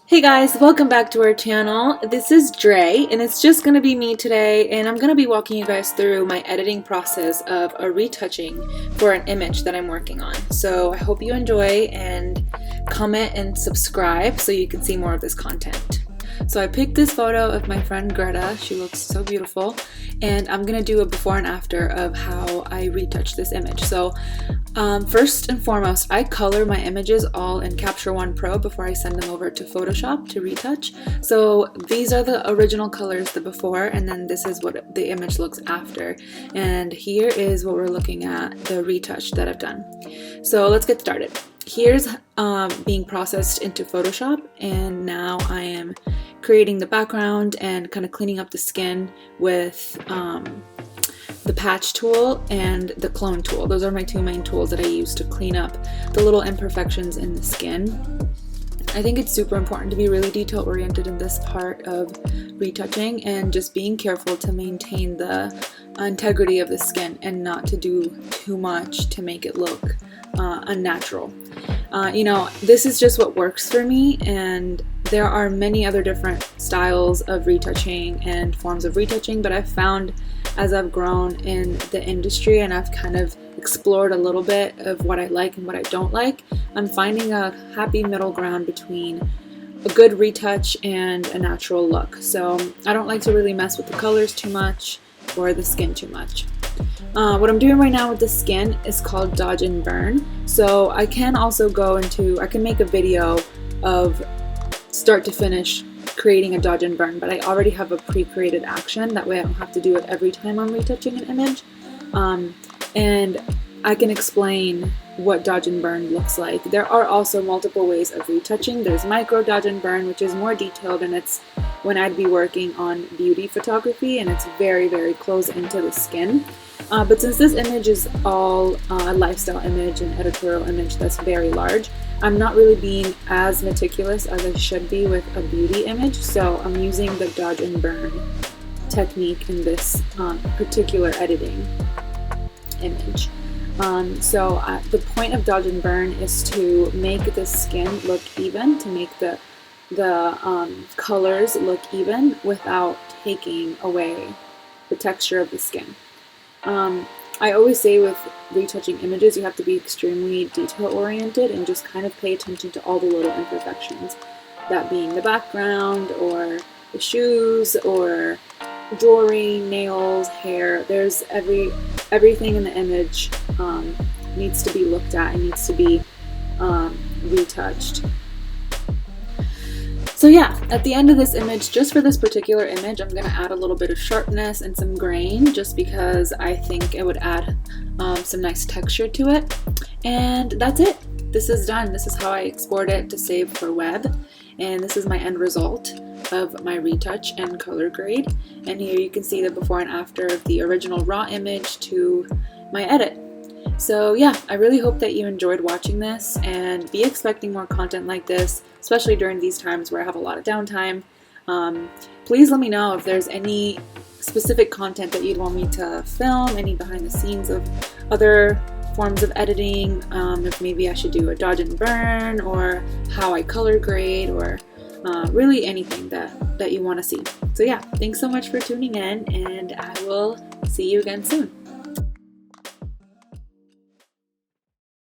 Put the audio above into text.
Hey guys, welcome back to our channel. This is Dre, and it's just going to be me today, and I'm going to be walking you guys through my editing process of a retouching for an image that I'm working on. So I hope you enjoy, and comment and subscribe so you can see more of this content. So I picked this photo of my friend Greta. She looks so beautiful, and I'm going to do a before and after of how I retouch this image. So first and foremost, I color my images all in Capture One Pro before I send them over to Photoshop to retouch. So these are the original colors, the before, and then this is what the image looks after. And here is what we're looking at, the retouch that I've done. So let's get started. Here's being processed into Photoshop, and now I am creating the background and kind of cleaning up the skin with the patch tool and the clone tool. Those are my two main tools that I use to clean up the little imperfections in the skin. I think it's super important to be really detail oriented in this part of retouching, and just being careful to maintain the integrity of the skin and not to do too much to make it look unnatural. This is just what works for me, and there are many other different styles of retouching and forms of retouching, but I've found as I've grown in the industry and I've kind of explored a little bit of what I like and what I don't like, I'm finding a happy middle ground between a good retouch and a natural look. So I don't like to really mess with the colors too much or the skin too much. What I'm doing right now with the skin is called dodge and burn. So I can also I can make a video of start to finish creating a dodge and burn, but I already have a pre-created action. That way I don't have to do it every time I'm retouching an image. And I can explain what dodge and burn looks like. There are also multiple ways of retouching. There's micro dodge and burn, which is more detailed, and it's when I'd be working on beauty photography, and it's very, very close into the skin. But since this image is all a lifestyle image, an editorial image that's very large, I'm not really being as meticulous as I should be with a beauty image, so I'm using the dodge and burn technique in this particular editing image. The point of dodge and burn is to make the skin look even, to make the colors look even without taking away the texture of the skin. I always say with retouching images, you have to be extremely detail oriented and just kind of pay attention to all the little imperfections, that being the background or the shoes or jewelry, nails, hair. There's everything in the image needs to be looked at and needs to be retouched. So yeah, at the end of this image, just for this particular image, I'm going to add a little bit of sharpness and some grain, just because I think it would add some nice texture to it. And that's it. This is done. This is how I export it to save for web. And this is my end result of my retouch and color grade. And here you can see the before and after of the original raw image to my edit. So yeah, I really hope that you enjoyed watching this, and be expecting more content like this, especially during these times where I have a lot of downtime. Please let me know if there's any specific content that you'd want me to film, any behind the scenes of other forms of editing, if maybe I should do a dodge and burn, or how I color grade, or really anything that you want to see. So yeah, thanks so much for tuning in, and I will see you again soon.